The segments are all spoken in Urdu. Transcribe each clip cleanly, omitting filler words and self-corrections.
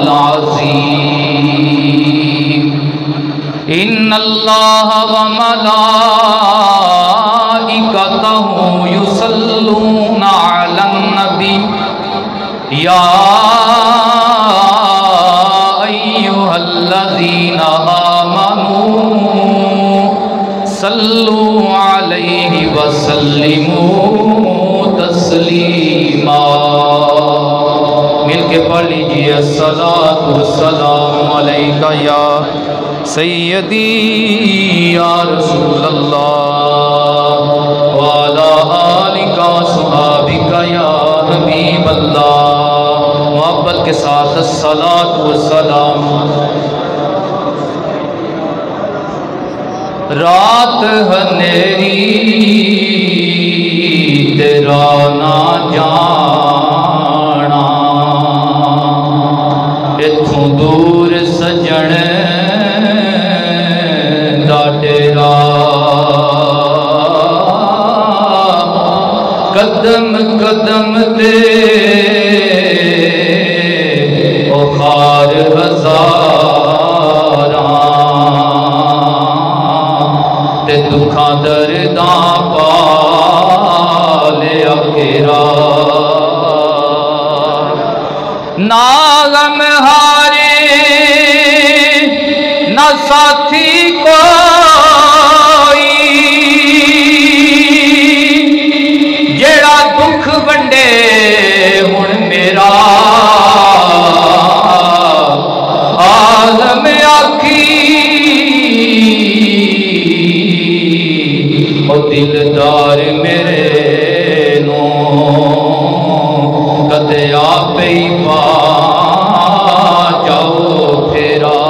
العظیم ان اللہ و ملائکتہ یصلون علی النبی یا ایھا الذین آمنوا صلوا علیہ وسلموا تسلیما۔ مل کے پڑھ لیجئے الصلاۃ والسلام علیک یا سیدی یا رسول اللہ وعلی آلک وصحابک یا حبیب اللہ۔ محبت کے ساتھ الصلاۃ والسلام۔ رات اندھیری تیرا نہ جانا، اتھوں دور سجن دا ڈیرا، قدم قدم تے او خار ہزاراں، تے دکھاں درداں پا لیا گھیرا، نہ غم ہارے نہ ساتھی کوئی، جیڑا دکھ ونڈے ہن میرا عالم آکھی، او دلدار میرے نو کدے آپ ہی پا جاؤ پھیرا،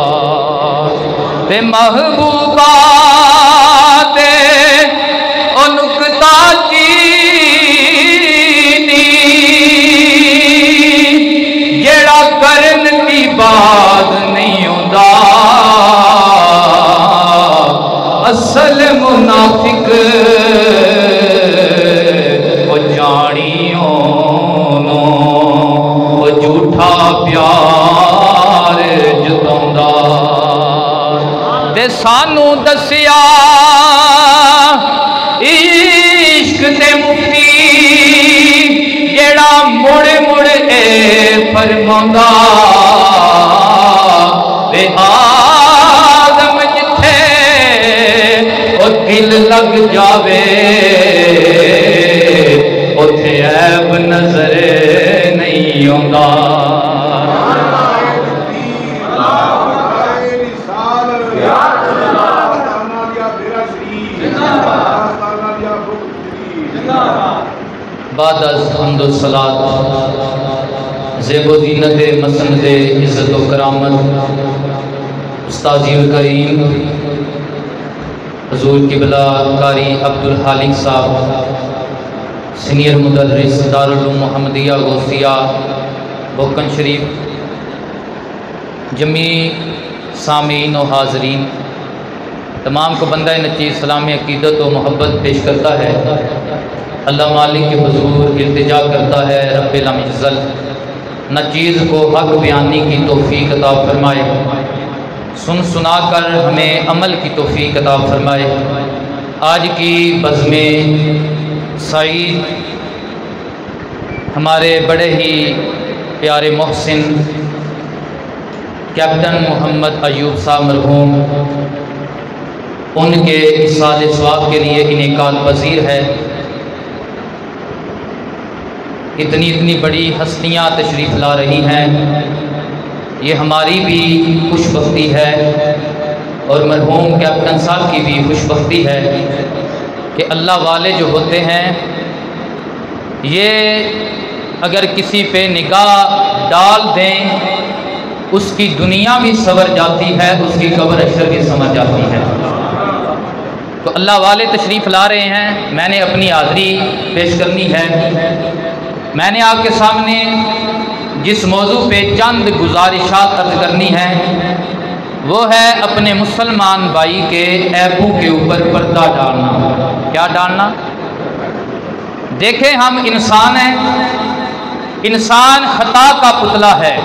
تے محبوبہ تے او نکتہ چینی، جیڑا کرن دی بات نہیں ہوندا، اصل منافق او جانیوں نو او جھوٹا پیار جتاوندا، تے سانو دسیا عشق دے مفتی، جیڑا مڑ مڑ اے فرماوندا، تے آدم جتھے او دل لگ جاوے اوتھے عیب نظر نہیں آندا۔ بعد از حمد و صلاۃ زیب و زینت مسند عزت و کرامت استاذی الکریم حضور قبلہ قاری عبدالخالق صاحب سینئر مدرس دارالعلوم محمدیہ غوثیہ بھوکن شریف، جمیع سامعین و حاضرین، تمام کو بندہ نچیز سلام عقیدت و محبت پیش کرتا ہے۔ اللہ مالک کے حضور التجا کرتا ہے رب العزت نچیز کو حق بیانی کی توفیق عطا فرمائے، سن سنا کر ہمیں عمل کی توفیق عطا فرمائے۔ آج کی بزم سعید ہمارے بڑے ہی پیارے محسن کیپٹن محمد ایوب صاحب مرحوم، ان کے ایصال ثواب کے لیے انعقاد پذیر ہے۔ اتنی بڑی ہستیاں تشریف لا رہی ہیں، یہ ہماری بھی خوش بختی ہے اور مرحوم کیپٹن صاحب کی بھی خوش بختی ہے کہ اللہ والے جو ہوتے ہیں یہ اگر کسی پہ نگاہ ڈال دیں اس کی دنیا بھی سنور جاتی ہے، اس کی قبر اشر بھی سنور جاتی ہے۔ تو اللہ والے تشریف لا رہے ہیں، میں نے اپنی حاضری پیش کرنی ہے۔ میں نے آپ کے سامنے جس موضوع پہ چند گزارشات عرض کرنی ہے وہ ہے اپنے مسلمان بھائی کے عیبوں کے اوپر پردہ ڈالنا۔ کیا ڈالنا؟ دیکھیں ہم انسان ہیں، انسان خطا کا پتلا ہے،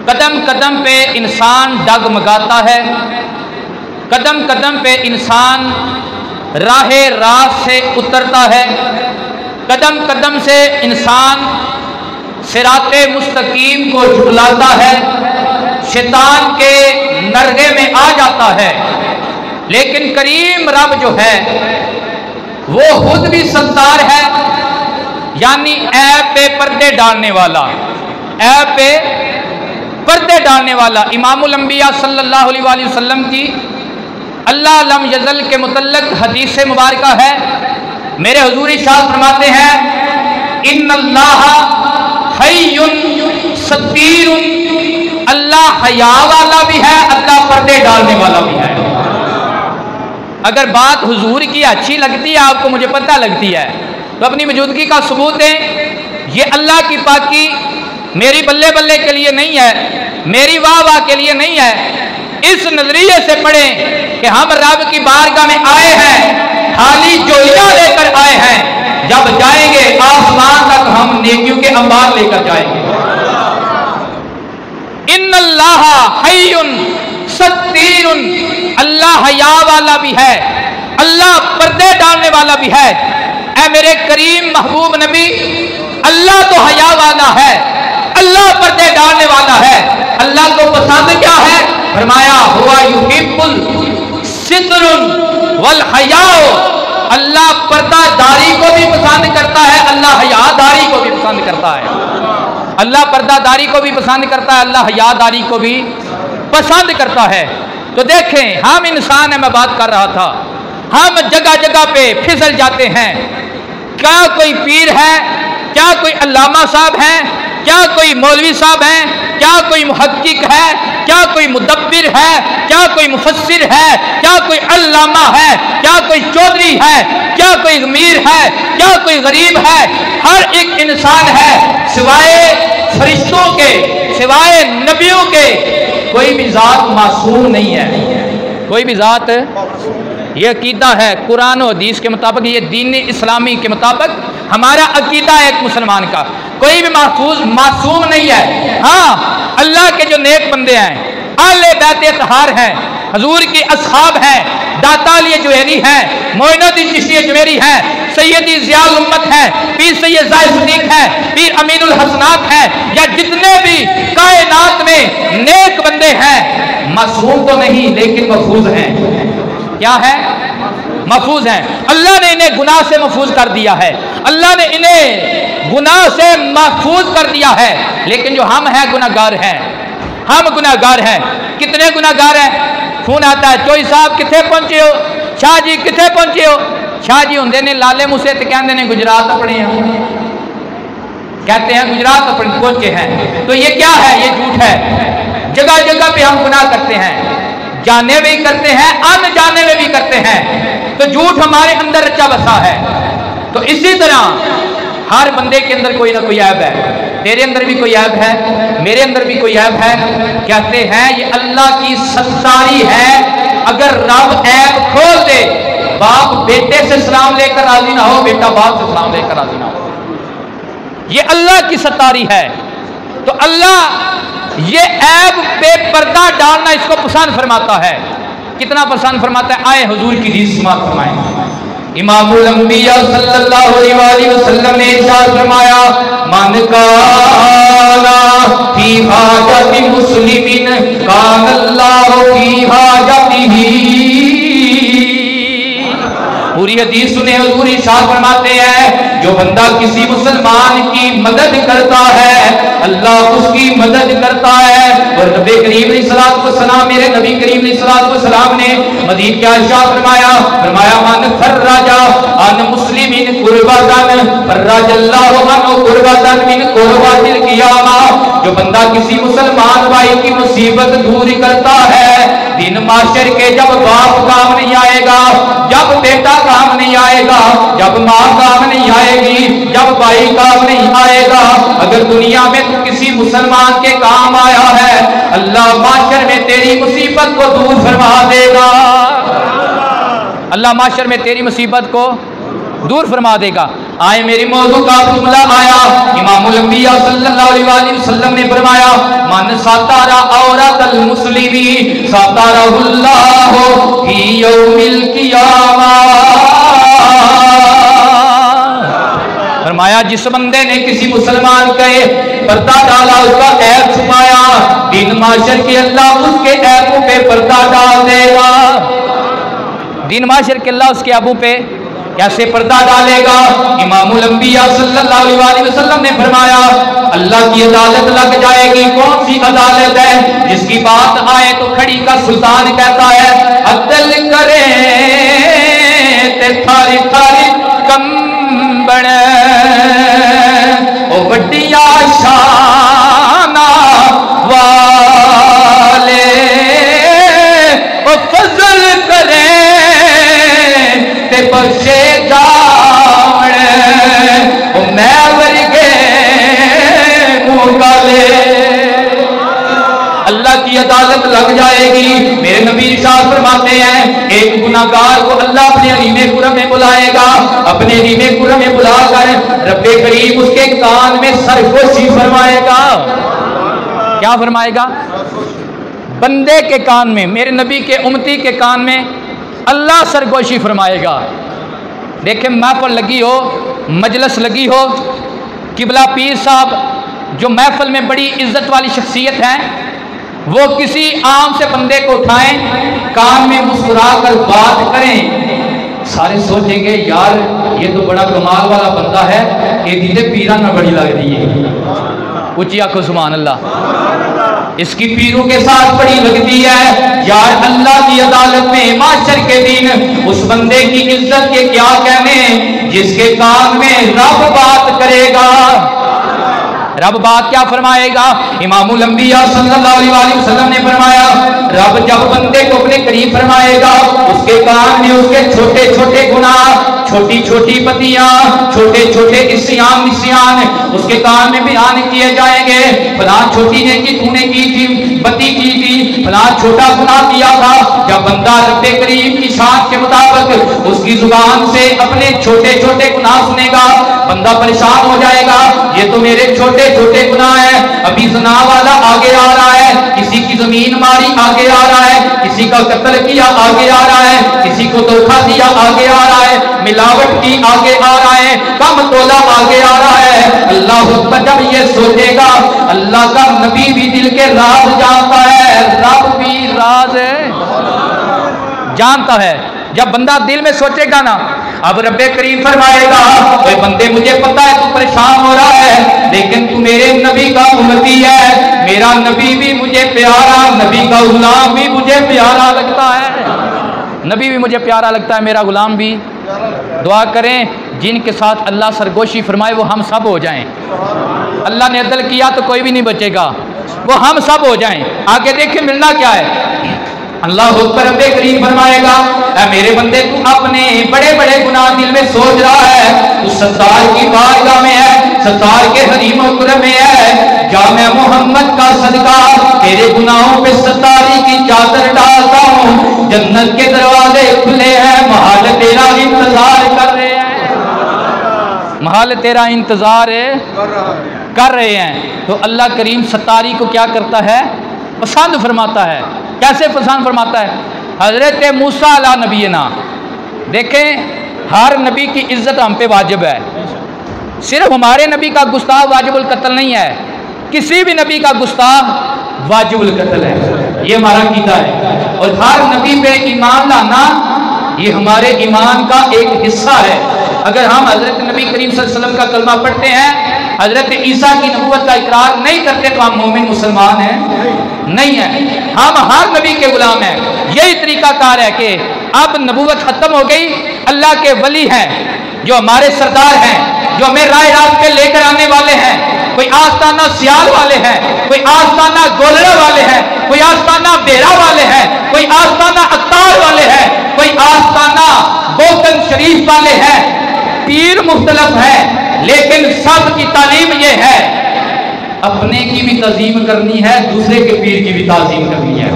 قدم قدم پہ انسان ڈگمگاتا ہے، قدم قدم پہ انسان راہ راست سے اترتا ہے، قدم قدم سے انسان صراط مستقیم کو جھٹلاتا ہے، شیطان کے نرغے میں آ جاتا ہے۔ لیکن کریم رب جو ہے وہ خود بھی ستار ہے، یعنی عیب پہ پردے ڈالنے والا، عیب پہ پردے ڈالنے والا۔ امام الانبیاء صلی اللہ علیہ وآلہ وسلم کی اللہ لم یزل کے متعلق حدیث مبارکہ ہے، میرے حضور ارشاد فرماتے ہیں ان اللہ حی ستیر، اللہ حیا والا بھی ہے، اللہ پردے ڈالنے والا بھی ہے۔ اگر بات حضور کی اچھی لگتی ہے آپ کو، مجھے پتہ لگتی ہے، تو اپنی موجودگی کا ثبوت دیں۔ یہ اللہ کی پاکی میری بلے بلے کے لیے نہیں ہے، میری واہ واہ کے لیے نہیں ہے، اس نظریے سے پڑھیں کہ ہم رب کی بارگاہ میں آئے ہیں، خالی جولیاں لے کر آئے ہیں، جب جائیں گے آسمان تک ہم نیکیوں کے انبار لے کر جائیں گے۔ ان اللہ حی ستیر، اللہ حیا والا بھی ہے، اللہ پردے ڈالنے والا بھی ہے۔ اے میرے کریم محبوب نبی، اللہ تو حیا والا ہے، اللہ پردے ڈالنے والا ہے۔ اللہ کو پسند کیا ہے؟ فرمایا ہوا یحب الستر والحیاء، اللہ پردہ داری کو بھی پسند کرتا ہے، اللہ حیا داری کو بھی پسند کرتا ہے۔ اللہ پردہ داری کو بھی پسند کرتا ہے، اللہ حیا داری کو بھی پسند کرتا ہے۔ تو دیکھیں ہم انسان ہیں، میں بات کر رہا تھا، ہم جگہ جگہ پہ پھسل جاتے ہیں۔ کیا کوئی پیر ہے؟ کیا کوئی علامہ صاحب ہیں؟ کیا کوئی مولوی صاحب ہیں؟ کیا کوئی محقق ہے؟ کیا کوئی مدبر ہے؟ کیا کوئی مفسر ہے؟ کیا کوئی علامہ ہے؟ کیا کوئی چودھری ہے؟ کیا کوئی امیر ہے؟ کیا کوئی غریب ہے؟ ہر ایک انسان ہے، سوائے فرشتوں کے، سوائے نبیوں کے، کوئی بھی ذات معصوم نہیں ہے، کوئی بھی ذات۔ یہ عقیدہ ہے قرآن و حدیث کے مطابق، یہ دین اسلامی کے مطابق ہمارا عقیدہ ہے ایک مسلمان کا، کوئی بھی محفوظ معصوم نہیں ہے۔ ہاں اللہ کے جو نیک بندے ہیں، اہل بیت اطہار ہیں، حضور کی اصحاب ہیں، داتا علی جوہری ہیں، معین الدین چشتی اجمیری ہیں، سیدی ضیاء الامت ہیں، پیر سید زاہد صدیق ہیں، پیر امین الحسنات ہیں، یا جتنے بھی کائنات میں نیک بندے ہیں، معصوم تو نہیں لیکن محفوظ ہیں۔ کیا ہے؟ محفوظ ہیں۔ اللہ نے انہیں گناہ سے محفوظ کر دیا ہے، اللہ نے انہیں گناہ سے محفوظ کر دیا ہے، لیکن جو ہم ہیں گناہگار ہیں، ہم گناہگار ہیں۔ کتنے گناہگار ہیں؟ فون آتا ہے چوئی صاحب کتنے پہنچے ہو؟ شاہ جی کتنے پہنچے ہو؟ شاہ جی ہوں نے لالے مسے تو کہتے ہیں گجرات اپنے ہیں، کہتے ہیں گجرات اپنے پہنچے ہیں۔ تو یہ کیا ہے؟ یہ جھوٹ ہے۔ جگہ جگہ پہ ہم گناہ کرتے ہیں، جانے میں بھی کرتے ہیں، ان جانے میں بھی کرتے ہیں، تو جھوٹ ہمارے اندر رچا بسا ہے۔ تو اسی طرح ہر بندے کے اندر کوئی نہ کوئی عیب ہے، تیرے اندر بھی کوئی عیب ہے، میرے اندر بھی کوئی عیب ہے۔ کہتے ہیں یہ اللہ کی ستاری ہے، اگر رب عیب کھول دے، باپ بیٹے سے سلام لے کر راضی نہ ہو، بیٹا باپ سے سلام لے کر راضی نہ ہو، یہ اللہ کی ستاری ہے۔ تو اللہ یہ عیب پہ پردہ ڈالنا اس کو پسند فرماتا ہے۔ کتنا پسند فرماتا ہے؟ آئے حضور کی حدیث سماعت فرمائیں۔ امام الانبیاء صلی اللہ علیہ وآلہ وسلم نے ارشاد فرمایا من کانا فی حاجت مسلم کان اللہ فی حاجتہ۔ پوری حدیث سنے حضور ارشاد فرماتے ہیں جو بندہ کسی مسلمان کی مدد کرتا ہے اللہ اس کی مدد کرتا ہے۔ اور نبی کریم علیہ الصلوۃ والسلام، میرے نبی کریم علیہ الصلوۃ والسلام نے مزید کیا ارشاد فرمایا؟ فرمایا من فرج عن مسلم کربۃ فرج اللہ عنہ کربۃ من کربات القیامہ۔ جو بندہ کسی مسلمان بھائی کی مصیبت دور کرتا ہے دن معاشر کے، جب باپ کام نہیں آئے گا، جب بیٹا کام نہیں آئے گا، جب ماں کام نہیں آئے گی، جب بھائی کام نہیں آئے گا، اگر دنیا میں تو کسی مسلمان کے کام آیا ہے اللہ معاشر میں تیری مصیبت کو دور فرما دے گا، اللہ معاشر میں تیری مصیبت کو دور فرما دے گا۔ آئے میری موضوع کا جملہ آیا، امام الانبیاء صلی اللہ علیہ وآلہ وسلم نے فرمایا من من ساتارا عورت المسلمی ساتارہ فی یوم القیامہ۔ فرمایا جس بندے نے کسی مسلمان کے پردہ ڈالا، اس کا عیب چھپایا، دن معاشر کے اللہ اس کے عیبوں پہ پردہ ڈال دے گا۔ دن معاشر کے اللہ اس کے عیبوں پہ کیسے پردہ ڈالے گا؟ امام الانبیاء صلی اللہ علیہ وسلم نے فرمایا اللہ کی عدالت لگ جائے گی۔ کون سی عدالت ہے؟ جس کی بات آئے تو کھڑی کا سلطان کہتا ہے عدل کرے تے تھاری تھاری کم بڑے او وڈیا شانہ والے او فضل کرے تے بخشے جاوڑے او میں ورگے مغالے۔ اللہ کی عدالت لگ جائے گی۔ میرے نبی ارشاد فرماتے ہیں ایک گناہگار کو اللہ اپنے علیم کرم میں بلائے گا، اپنے علیم کرم میں بلا کر رب کریم اس کے کان میں سرگوشی فرمائے گا۔ کیا فرمائے گا؟ بندے کے کان میں، میرے نبی کے امتی کے کان میں اللہ سرگوشی فرمائے گا۔ دیکھیں محفل لگی ہو، مجلس لگی ہو، قبلہ پیر صاحب جو محفل میں بڑی عزت والی شخصیت ہیں، وہ کسی عام سے بندے کو اٹھائیں، کان میں مسکرا کر بات کریں، سارے سوچیں گے یار یہ تو بڑا کمال والا بندہ ہے، یہ دیدے پیران نہ بڑی لگ رہی ہے، اچھی آنکھوں سبحان اللہ، اس کی پیروں کے ساتھ بڑی لگتی ہے۔ یار اللہ کی عدالت میں معاشر کے دن اس بندے کی عزت کے کیا کہنے جس کے کان میں رب بات کرے گا۔ رب بات کیا فرمائے گا؟ امام الانبیاء صلی اللہ علیہ وسلم نے فرمایا رب جب بندے کو اپنے قریب فرمائے گا اس کے کان میں اس کے چھوٹے چھوٹے گناہ، چھوٹی چھوٹی پتیاں، چھوٹے چھوٹے نسیان اس کے کان میں بیان کیے جائیں گے۔ فلاں چھوٹی نیکی تو نے کی تھی، بتی کی تھی، فلاں چھوٹا گناہ کیا تھا۔ جب بندہ رب کریم کی شان کے مطابق اس کی زبان سے اپنے چھوٹے چھوٹے گناہ سنے گا، بندہ پریشان ہو جائے گا، یہ تو میرے چھوٹے چھوٹے گناہ ہیں۔ ابھی زنا والا آگے آ رہا ہے، کسی کی زمین ماری آگے آ رہا ہے، کسی کا قتل کیا آگے آ رہا ہے، کسی کو دھوکہ دیا آگے آ رہا ہے، ملاوٹ کی آگے آ رہا ہے، کم تولا آگے آ رہا ہے۔ اللہ اکبر جب یہ سوچے گا، اللہ کا نبی بھی دل کے راز جانتا ہے، رب بھی راز جانتا ہے۔ جب بندہ دل میں سوچے گا نا، اب رب کریم فرمائے گا اے بندے مجھے پتا ہے تو پریشان ہو رہا ہے، لیکن تو میرے نبی کا امتی ہے، میرا نبی بھی مجھے پیارا، نبی کا غلام بھی مجھے پیارا لگتا ہے، نبی بھی مجھے پیارا لگتا ہے، میرا غلام بھی۔ دعا کریں جن کے ساتھ اللہ سرگوشی فرمائے وہ ہم سب ہو جائیں۔ اللہ نے عدل کیا تو کوئی بھی نہیں بچے گا، وہ ہم سب ہو جائیں۔ آگے دیکھیں ملنا کیا ہے۔ اللہ اکبر رب کریم فرمائے گا اے میرے بندے تو اپنے بڑے بڑے گناہ دل میں سوچ رہا ہے، تو ستار کی بارگاہ میں ہے، ستار کے حریم و کرم میں ہے، جامع محمد کا صدقہ تیرے گناہوں پہ ستاری کی چادر ڈالتا ہوں، جنت کے دروازے کھلے ہیں، محال تیرا انتظار کر رہے ہیں، محال تیرا انتظار کر رہے ہیں۔ تو اللہ کریم ستاری کو کیا کرتا ہے؟ پسند فرماتا ہے۔ کیسے پسند فرماتا ہے؟ حضرت موسیٰ علیہ نبینا، دیکھیں ہر نبی کی عزت ہم پہ واجب ہے، صرف ہمارے نبی کا گستاخ واجب القتل نہیں ہے، کسی بھی نبی کا گستاخ واجب القتل ہے، یہ ہمارا عقیدہ ہے۔ اور ہر نبی پہ ایمان لانا یہ ہمارے ایمان کا ایک حصہ ہے۔ اگر ہم حضرت نبی کریم صلی اللہ علیہ وسلم کا کلمہ پڑھتے ہیں، حضرت عیسیٰ کی نبوت کا اقرار نہیں کرتے تو ہم مومن مسلمان ہیں نہیں ہیں، ہم ہر نبی کے غلام ہیں۔ یہی طریقہ کار ہے کہ اب نبوت ختم ہو گئی، اللہ کے ولی ہیں جو ہمارے سردار ہیں، جو ہمیں رائے رات پہ لے کر آنے والے ہیں، کوئی آستانہ سیال والے ہیں، کوئی آستانہ گولڑا والے ہیں، کوئی آستانہ بیرا والے ہیں، کوئی آستانہ اختار والے ہیں، کوئی آستانہ بوتن شریف والے ہیں، پیر مختلف ہیں، لیکن سب کی تعلیم یہ ہے اپنے کی بھی تعظیم کرنی ہے، دوسرے کے پیر کی بھی تعظیم کرنی ہے۔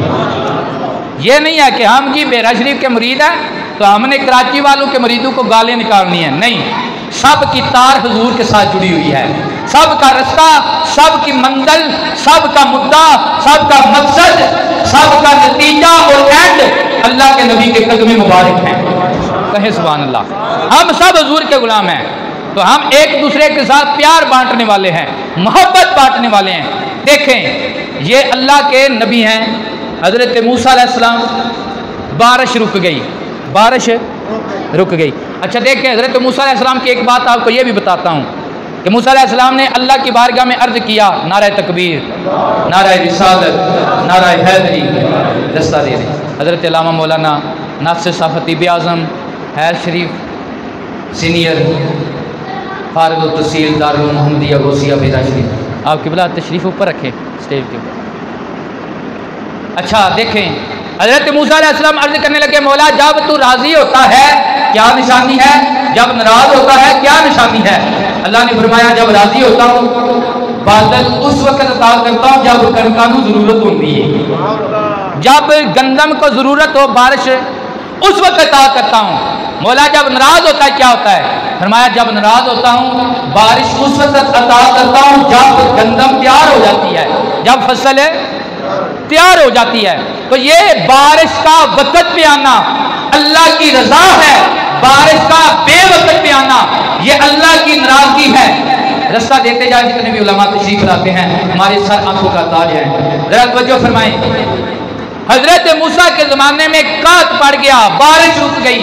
یہ نہیں ہے کہ ہم جی بیرا شریف کے مرید ہیں تو ہم نے کراچی والوں کے مریدوں کو گالیں نکالنی ہیں، نہیں، سب کی تار حضور کے ساتھ جڑی ہوئی ہے، سب کا رستہ، سب کی منزل، سب کا مدعا، سب کا مقصد، سب کا نتیجہ اور اینڈ اللہ کے نبی کے قدم مبارک ہیں۔ کہیں سبحان اللہ۔ ہم سب حضور کے غلام ہیں، تو ہم ایک دوسرے کے ساتھ پیار بانٹنے والے ہیں، محبت بانٹنے والے ہیں۔ دیکھیں یہ اللہ کے نبی ہیں، حضرت موسیٰ علیہ السلام، بارش رک گئی، بارش رک گئی۔ اچھا دیکھیں حضرت موسیٰ علیہ السلام کی ایک بات آپ کو یہ بھی بتاتا ہوں کہ موسیٰ علیہ السلام نے اللہ کی بارگاہ میں عرض کیا، نعرہ تکبیر، نعرہ رسالت، نعرہ حیدری، دستہ دے دیں۔ حضرت علامہ مولانا ناصر صاحب خطیب اعظم حیض شریف سینئر فارغ التحصیل دارالمحمدیہ غوثیہ بیضا شریف، آپ قبلہ تشریف اوپر رکھیں اسٹیج کے اوپر۔ اچھا دیکھیں حضرت موسیٰ علیہ السلام عرض کرنے لگے، مولا جب تو راضی ہوتا ہے کیا نشانی ہے، جب ناراض ہوتا ہے کیا نشانی ہے؟ اللہ نے فرمایا جب راضی ہوتا ہوں بادل اس وقت عطا کرتا ہوں جب کڑکاں کو ضرورت ہوتی ہے، جب گندم کو ضرورت ہو بارش اس وقت عطا کرتا ہوں۔ مولا جب ناراض ہوتا ہے کیا ہوتا ہے؟ فرمایا جب ناراض ہوتا ہوں بارش اس وقت عطا کرتا ہوں جب گندم تیار ہو جاتی ہے، جب فصل تیار ہو جاتی ہے۔ تو یہ بارش کا وقت پہ آنا اللہ کی رضا ہے، بارش کا بے وقت پہ آنا یہ اللہ کی ناراضگی ہے۔ رستہ دیتے جائیں جتنے بھی علماء تشریف لاتے ہیں، ہمارے سر آنکھوں کا تاج ہے۔ ذرا توجہ فرمائیں، حضرت موسیٰ کے زمانے میں قحط پڑ گیا، بارش رک گئی۔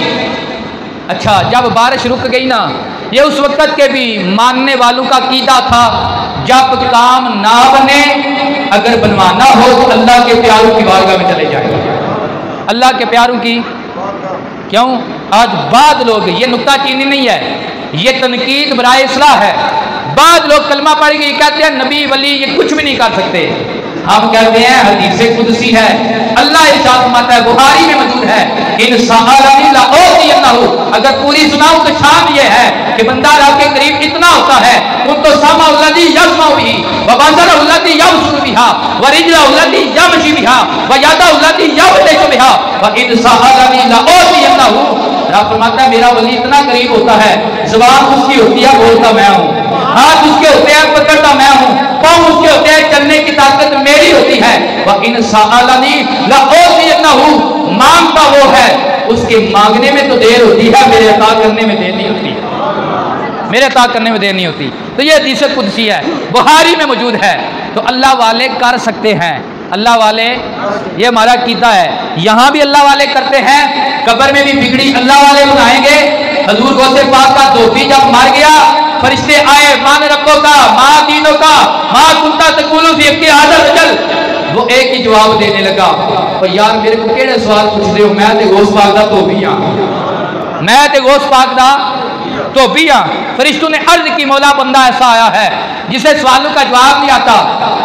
اچھا جب بارش رک گئی نا، یہ اس وقت کے بھی ماننے والوں کا عقیدہ تھا جب کام نہ بنے اگر بنوانا ہو تو اللہ کے پیاروں کی بارگاہ میں چلے جائیں، اللہ کے پیاروں کی۔ کیوں آج بعض لوگ، یہ نکتہ چینی نہیں ہے، یہ تنقید برائے اصلاح ہے، بعض لوگ کلمہ پڑھ کے یہ کہتے ہیں نبی ولی یہ کچھ بھی نہیں کر سکتے۔ ہم کہتے ہیں حدیث قدسی ہے، اللہ ارشاد فرماتا ہے، بخاری میں موجود ہے، ان سألنی لأعطینہ، اگر پوری سناؤں تو شان یہ ہے کہ بندہ رب کے قریب اتنا ہوتا ہے، ان تو سامع الذی یسمع بہ وبصر الذی یبصر بہا ورجل الذی یمشی بہا وید الذی یبطش بہا وان سألنی لأعطینہ۔ رب فرماتا ہے میرا ولی اتنا قریب ہوتا ہے، زبان اس کی ہوتی ہے بولتا میں ہوں، ہاتھ اس کے ہوتے ہیں پکڑتا میں ہوں، پاؤں اس کے ہوتے ہیں چلنے کی طاقت میری ہوتی ہے۔ وَإِنْ سَأَلَنِي لَأُعْطِيَنَّهُ، مانگتا وہ ہے، اس کے مانگنے میں تو دیر ہوتی ہے، میرے عطا کرنے میں دیر نہیں ہوتی، میرے عطا کرنے میں دیر نہیں ہوتی۔ تو یہ حدیث قدسی ہے، بخاری میں موجود ہے۔ تو اللہ والے کر سکتے ہیں، اللہ والے، یہ ہمارا عقیدہ ہے، یہاں بھی اللہ والے کرتے ہیں، قبر میں بھی بگڑی اللہ والے بنائیں گے۔ حضور غوث پاک کا دوپی جب مر گیا، فرشتے آئے، مان ربوں کا، ماں دینوں کا، ماں کنتا تقولو فی ابن ھذا الرجل، وہ ایک ہی جواب دینے لگا، اور یار میرے کو کیڑے سوال پوچھ دے ہو، میں تے غوث پاک دا دھوبی ہاں، میں تے غوث پاک دا دھوبی ہاں۔ فرشتوں نے عرض کی مولا بندہ ایسا آیا ہے جسے سوالوں کا جواب نہیں آتا،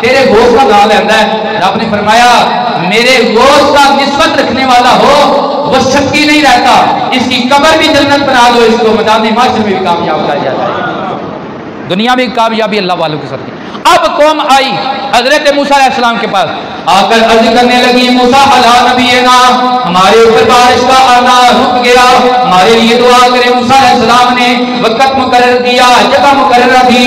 تیرے غوث کا نام لیتا ہے۔ رب نے فرمایا میرے غوث کا نسبت رکھنے والا ہو وہ شکی نہیں رہتا، اس کی قبر بھی جنت بنا دو، اس کو میدان محشر میں بھی کامیاب کر جاتا ہے، دنیا میں کامیابی اللہ والوں کے ساتھ۔ اب قوم آئی حضرت موسیٰ علیہ السلام کے پاس، آ کر عرض کرنے لگی موسیٰ علی نبینا، ہمارے اوپر بارش کا آنا رک گیا، ہمارے لیے دعا کرے۔ موسیٰ علیہ السلام نے وقت مقرر کیا، جگہ مقررہ دی،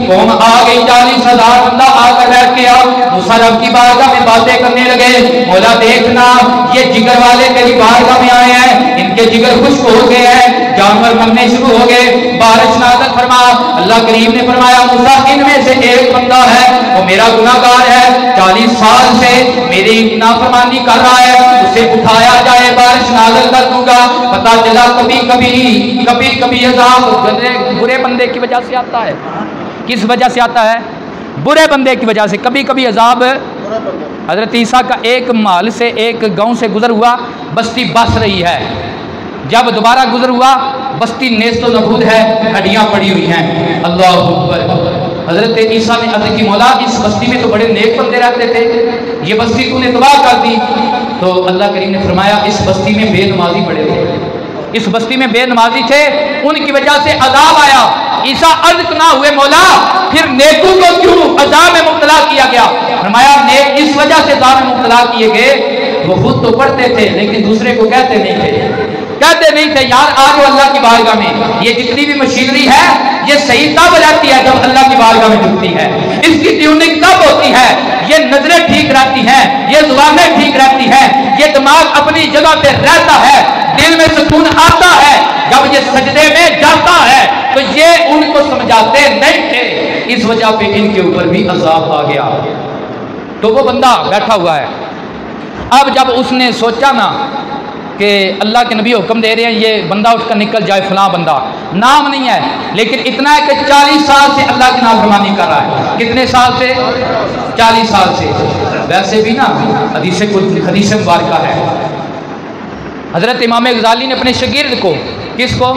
قوم آ گئی، 40,000 بندہ آ کر بیٹھ گیا۔ موسیٰ رب کی بارگاہ میں باتیں کرنے لگے، مولا دیکھنا یہ جگر والے تیری بارگاہ میں آئے ہیں، ان کے جگر خشک ہو گئے ہیں، جانور مرنے شروع ہو گئے، بارش نازل فرما۔ اللہ کریم نے فرمایا موسیٰ ان میں سے ایک بندہ ہے وہ میرا گناہ گار ہے، 40 سال سے میری نافرمانی کر رہا ہے، اسے اٹھایا جائے، بارش نازل کر دوں گا۔ پتا چلا کبھی کبھی عذاب برے بندے کی وجہ سے آتا ہے۔ کس وجہ سے آتا ہے؟ برے بندے کی وجہ سے۔ کبھی کبھی عذاب حضرت عیسیٰ کا ایک محل سے، ایک گاؤں سے گزر ہوا، بستی بس رہی ہے، جب دوبارہ گزر ہوا بستی نیست و نبود ہے، ہڈیاں پڑی ہوئی ہیں۔ اللہ اکبر۔ حضرت عیسیٰ نے عرض کی مولا اس بستی میں تو بڑے نیک بندے رہتے تھے، یہ بستی تو نے تباہ کر دی۔ تو اللہ کریم نے فرمایا اس بستی میں بے نمازی پڑے تھے، اس بستی میں بے نمازی تھے، ان کی وجہ سے عذاب آیا۔ عیسیٰ عرض نہ ہوئے مولا پھر نیکوں کو کیوں عذاب میں مبتلا کیا گیا؟ فرمایا نیک اس وجہ سے عذاب میں مبتلا کیے گئے، وہ خود تو پڑھتے تھے لیکن دوسرے کو کہتے نہیں تھے، کہتے نہیں تھے یار آ جاؤ اللہ کی بارگاہ میں، یہ جتنی بھی مشینری ہے یہ صحیح تب بجاتی ہے جب اللہ کی بارگاہ میں جھکتی ہے، اس کی ٹیوننگ تب ہوتی ہے، یہ نظریں ٹھیک رہتی ہیں، یہ زبانیں ٹھیک رہتی ہیں، یہ دماغ اپنی جگہ پہ رہتا ہے، دل میں سکون آتا ہے، جب یہ سجدے میں جاتا ہے تو یہ ان کو سمجھاتے نہیں تھے، اس وجہ پہ ان کے اوپر بھی عذاب آ گیا۔ تو وہ بندہ بیٹھا ہوا ہے، اب جب اس نے سوچا نا کہ اللہ کے نبی حکم دے رہے ہیں یہ بندہ اٹھ کر نکل جائے، فلاں بندہ، نام نہیں ہے لیکن اتنا ہے کہ 40 سال سے اللہ کی نافرمانی کر رہا ہے۔ کتنے سال سے؟ 40 سال سے۔ ویسے بھی نا حدیث مبارکہ ہے، حضرت امام غزالی نے اپنے شاگرد کو، کس کو؟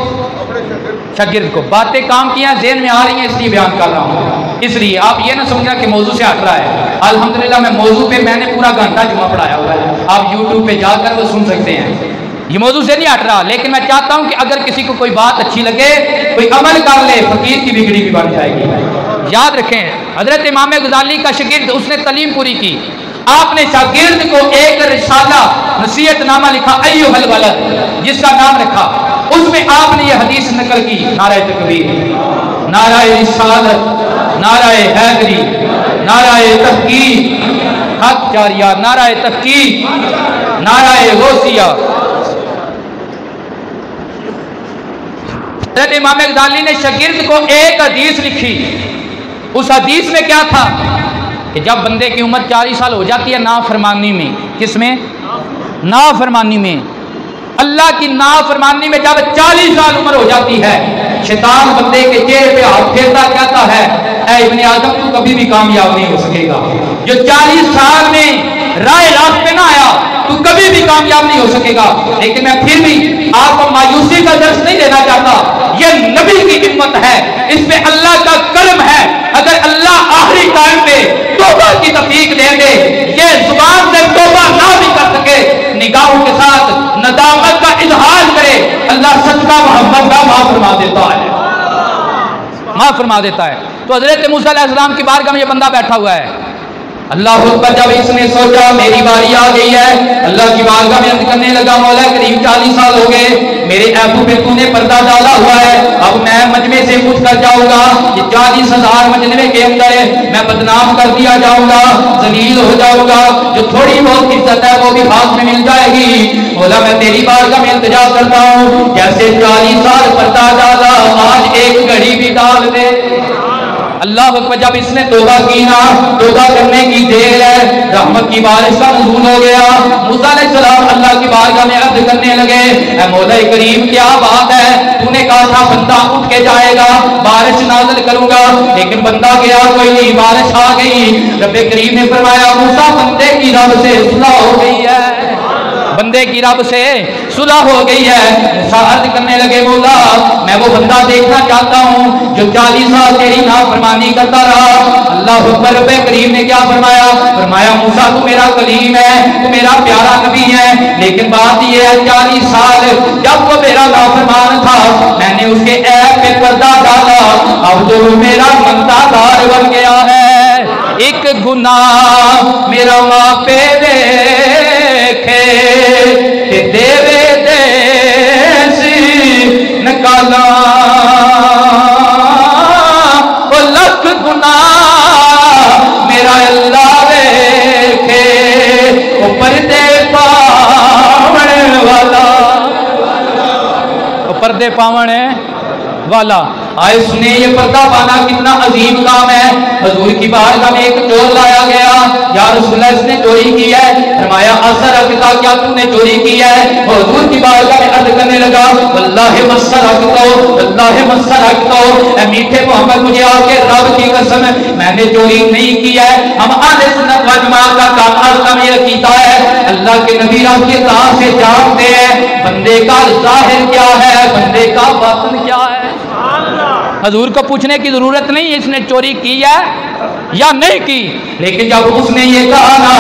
شاگرد کو، باتیں کام کی ہیں ذہن میں آ رہی ہیں اس لیے بیان کر رہا ہوں، اس لیے آپ یہ نہ سمجھنا کہ موضوع سے ہٹ رہا ہے۔ الحمدللہ میں موضوع پہ میں نے پورا گھنٹہ جمعہ پڑھایا ہوا ہے، آپ یوٹیوب پہ جا کر وہ سن سکتے ہیں، یہ موضوع سے نہیں ہٹ رہا، لیکن میں چاہتا ہوں کہ اگر کسی کو کوئی بات اچھی لگے کوئی عمل کر لے، فقیر کی بگڑی بھی بن جائے گی۔ یاد رکھیں حضرت امام غزالی کا شاگرد، اس نے تعلیم پوری کی، آپ نے شاگرد کو ایک رسالہ نصیحت نامہ لکھا ایھا الولد، جس کا نام رکھا، اس میں آپ نے یہ حدیث نقل کی، نعرہ تکبیر، نعرہ رسالت، نعرہ حیدری، نعرہ تحقیق، حق جاریہ، نعرہ تحقیق، نعرہ غوثیہ۔ حضرت امام غزالی نے شاگرد کو ایک حدیث لکھی، اس حدیث میں کیا تھا کہ جب بندے کی عمر 40 سال ہو جاتی ہے نافرمانی میں، کس میں؟ نافرمانی میں، اللہ کی نافرمانی میں جب 40 سال عمر ہو جاتی ہے، شیطان بندے کے چہرے پہ ہاتھ پھیرتا کہتا ہے اے ابن آدم تو کبھی بھی کامیاب نہیں ہو سکے گا، جو 40 سال میں راہ راست پہ نہ آیا تو کبھی بھی کامیاب نہیں ہو سکے گا۔ لیکن میں پھر بھی آپ کو مایوسی کا درس نہیں دینا چاہتا، یہ نبی کی ہمت ہے، اس پہ اللہ کا کرم ہے، اگر اللہ آخری ٹائم پہ توبہ کی توفیق دے دے، یہ زبان سے توبہ نہ بھی کر سکے، نگاہوں کے ساتھ ندامت کا اظہار کرے، اللہ صدقہ محمد کا معاف فرما دیتا ہے، معاف فرما دیتا ہے۔ تو حضرت موسیٰ علیہ السلام کی بارگاہ میں یہ بندہ بیٹھا ہوا ہے، اللہ اکبر، جب اس نے سوچا میری باری آ گئی ہے، اللہ کی بارگاہ میں عرض کرنے لگا مولا کریم 40 سال ہو گئے، میرے ایبو پہ تو نے پردہ ڈالا ہوا ہے، اب میں مجمع سے اٹھ کر جاؤں گا، یہ 40,000 مجمع کے اندر میں بدنام کر دیا جاؤں گا، ذلیل ہو جاؤں گا، جو تھوڑی بہت عزت ہے وہ بھی ہاتھ میں مل جائے گی، مولا میں تیری بارگاہ میں التجا کرتا ہوں، جیسے 40 سال پردہ ڈالا آج ایک گھڑی بھی ڈال دے۔ اللہ اکبر، جب اس نے توبہ کی نا، توبہ کرنے کی دیر ہے، رحمت کی بارش کا نزول ہو گیا، موسیٰ علیہ السلام اللہ کی بارگاہ میں عرض کرنے لگے اے مولا کریم کیا بات ہے، تو نے کہا تھا بندہ اٹھ کے جائے گا بارش نازل کروں گا، لیکن بندہ گیا کوئی نہیں، بارش آ گئی، رب کریم نے فرمایا موسیٰ بندے کی رب سے صلح ہو گئی ہے، بندے کی رب سے صلح ہو گئی ہے۔ موسیٰ عرض کرنے لگے مولا میں وہ بندہ دیکھنا چاہتا ہوں جو 40 سال تیری نافرمانی کرتا رہا۔ اللہ اکبر، رب کریم نے کیا فرمایا؟ فرمایا موسیٰ تو میرا کلیم ہے، تو میرا پیارا نبی ہے، لیکن بات یہ ہے 40 سال جب وہ میرا نافرمان تھا میں نے اس کے عیب پہ پردہ ڈالا، اب تو وہ میرا منتا دار بن گیا ہے، ایک گناہ میرا ماں پہ دیکھے کہ دیوے دیسی نکالا، وہ لکھ گناہ میرا اللہ دیکھے، وہ پردے پاون والا، وہ پردے پاون والا۔ آئے سنے یہ پردہ پانا کتنا عظیم کام ہے۔ حضور کی بارگاہ میں ایک چور لایا گیا، یا رسول اللہ اس نے چوری کی ہے، فرمایا اثرکتا، کیا تم نے چوری کی ہے؟ حضور کی بارگاہ میں عرض کرنے لگا واللہ مسرکتو، واللہ مسرکتو، اے میٹھے محمد مجھے آ کے رب کی قسم میں نے چوری نہیں کی ہے۔ ہم اہل سنت و جماعت کا کام عظم یہ کیتا ہے، اللہ کے نبی رب کی اطاعت سے جانتے ہیں بندے کا ظاہر کیا ہے، بندے کا باطن کیا ہے۔ حضور کو پوچھنے کی ضرورت نہیں اس نے چوری کی ہے یا نہیں کی؟ لیکن جب اس نے یہ کہا نا،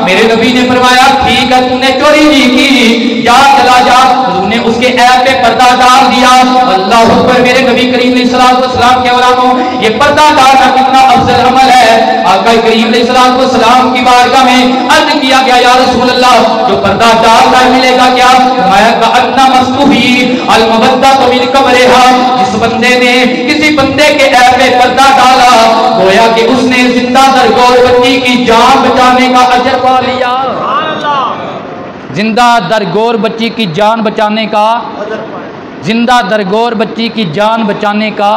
میرے نبی نے فرمایا ٹھیک ہے تم نے چوری نہیں کی، جا چلا جا، حضور نے اس کے عیب پہ پردہ ڈال دیا۔ اللہ اکبر، میرے نبی کریم علیہ السلام کے علماء، یہ پردہ ڈالنا کتنا افضل عمل ہے۔ آقا کریم علیہ السلام کی بارگاہ میں عرض کیا گیا یا رسول اللہ جو پردہ ڈالتا ہے ملے گا کیا؟ فرمایا کأن مستحی المودۃ من قبرہا، جس بندے نے کسی بندے کے عیب پہ پردہ ڈالا گویا کہ اس نے زندہ درگور بچی کی جان بچانے کا اجر پا لیا۔ زندہ درگور بچی کی جان بچانے کا، زندہ درگور بچی کی جان بچانے کا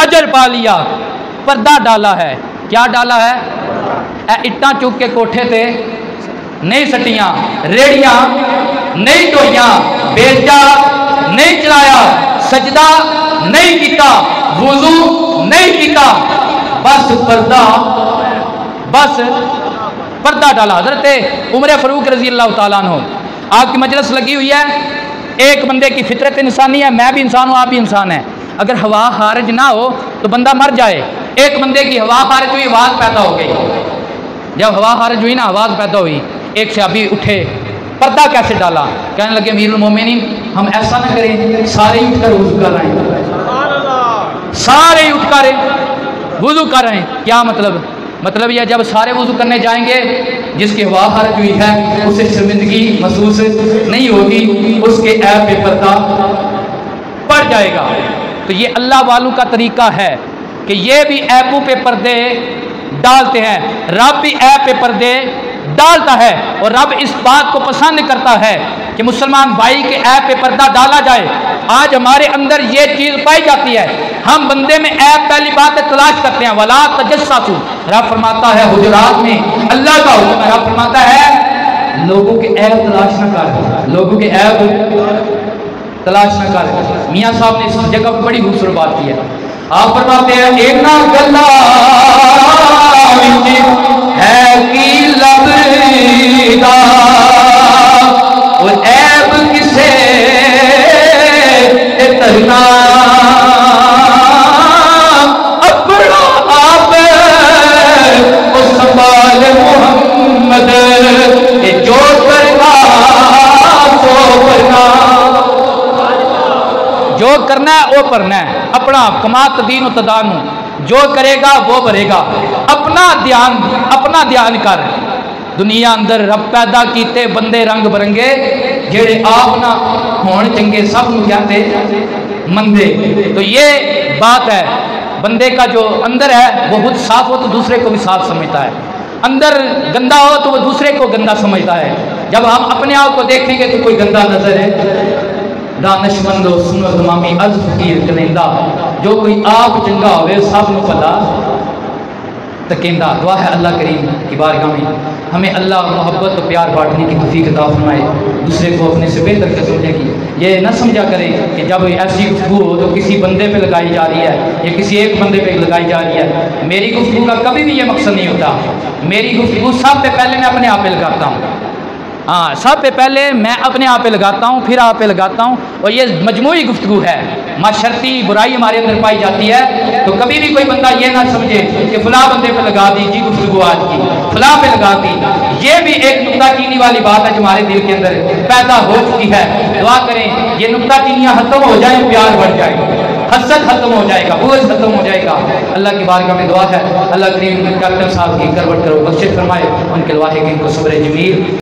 اجر پا لیا۔ پردہ ڈالا ہے، کیا ڈالا ہے؟ اٹاں چوک کے کوٹھے تھے نہیں سٹیاں، ریڑیاں نہیں ٹوئیاں، بیلچا نہیں چلایا، سجدہ نہیں کیتا، وضو نہیں کیتا، بس پردہ ڈالا۔ حضرت عمر فاروق رضی اللہ تعالیٰ عنہ، آپ کی مجلس لگی ہوئی ہے، ایک بندے کی فطرت انسانی ہے، میں بھی انسان ہوں، آپ بھی انسان ہیں، اگر ہوا خارج نہ ہو تو بندہ مر جائے۔ ایک بندے کی ہوا خارج ہوئی، آواز پیدا ہو گئی، جب ہوا خارج ہوئی نا، آواز پیدا ہوئی، ایک صحابی اٹھے، پردہ کیسے ڈالا؟ کہنے لگے امیر المومنین ہم ایسا نہ کریں، سارے ہی اٹھ کر وضو کر رہے ہیں، سارے ہی اٹھ کر وضو کر رہے ہیں۔ کیا مطلب یہ جب سارے وضو کرنے جائیں گے، جس کی ہوا خارج ہوئی ہے اسے شرمندگی محسوس نہیں ہوگی، اس کے عیب پہ پردہ پڑ جائے گا۔ تو یہ اللہ والوں کا طریقہ ہے کہ یہ بھی عیبوں پہ پردے ڈالتے ہیں، رب بھی عیب پہ پردے ڈالتا ہے، اور رب اس بات کو پسند کرتا ہے کہ مسلمان بھائی کے عیب پہ پردہ ڈالا جائے۔ آج ہمارے اندر یہ چیز پائی جاتی ہے، ہم بندے میں عیب پہلی بات ہے تلاش کرتے ہیں، ولا تجسسوا، رب فرماتا ہے حجرات میں، اللہ کا حکم ہے، رب فرماتا ہے لوگوں کے عیب تلاش نہ کر، لوگوں کے عیب تلاش نہ کر۔ میاں صاحب نے اس جگہ پر بڑی خوبصورت بات کی ہے، آپ فرماتے ہیں اینا گلا ہے کی لبدا اور عیب کسے ترنا اپنا آپ وہ سنبھال محمد جو کرنا سو کرنا، جو کرنا ہے وہ کرنا ہے، اپنا کما تدین و تدانو، جو کرے گا وہ بھرے گا، اپنا دھیان کر۔ دنیا اندر رب پیدا کیتے بندے رنگ برنگے، جڑے آپ نہ ہون چنگے سب نو کہتے مندے۔ تو یہ بات ہے، بندے کا جو اندر ہے وہ خود صاف ہو تو دوسرے کو بھی صاف سمجھتا ہے، اندر گندا ہو تو وہ دوسرے کو گندا سمجھتا ہے۔ جب ہم اپنے آپ کو دیکھیں گے تو کوئی گندا نظر ہے، دانش مندو سنو زمامی از فقیر کنندہ، جو کوئی آپ چنگا ہوئے سب نو پتا تکیندہ۔ دعا ہے اللہ کریم کی بارگاہ میں ہمیں اللہ محبت و پیار بانٹنے کی توفیق عطا فرمائے، دوسرے کو اپنے سے بہتر کر سمجھنے کی۔ یہ نہ سمجھا کریں کہ جب ایسی گفتگو ہو تو کسی بندے پہ لگائی جا رہی ہے یا کسی ایک بندے پہ لگائی جا رہی ہے۔ میری گفتگو کا کبھی بھی یہ مقصد نہیں ہوتا، میری گفتگو سب سے پہلے میں اپنے آپ پہ لگاتا ہوں، ہاں سب سے پہلے میں اپنے آپ پہ لگاتا ہوں، پھر آپ پہ لگاتا ہوں، اور یہ مجموعی گفتگو ہے۔ معاشرتی برائی ہمارے اندر پائی جاتی ہے تو کبھی بھی کوئی بندہ یہ نہ سمجھے کہ فلاں بندے پہ لگا دی جی گفتگو آج کی، فلاں پہ لگا دی۔ یہ بھی ایک نکتہ چینی والی بات ہے جو ہمارے دل کے اندر پیدا ہو چکی ہے۔ دعا کریں یہ نکتہ چینیاں ختم ہو جائیں، پیار بڑھ جائے، حسد ختم ہو جائے گا، بغض ختم ہو جائے گا۔ اللہ کی بارگاہ میں دعا ہے اللہ کریم کیپٹن صاحب کی کروٹ کرو بخشش فرمائے، ان کے لواحقین کو صبر جمیل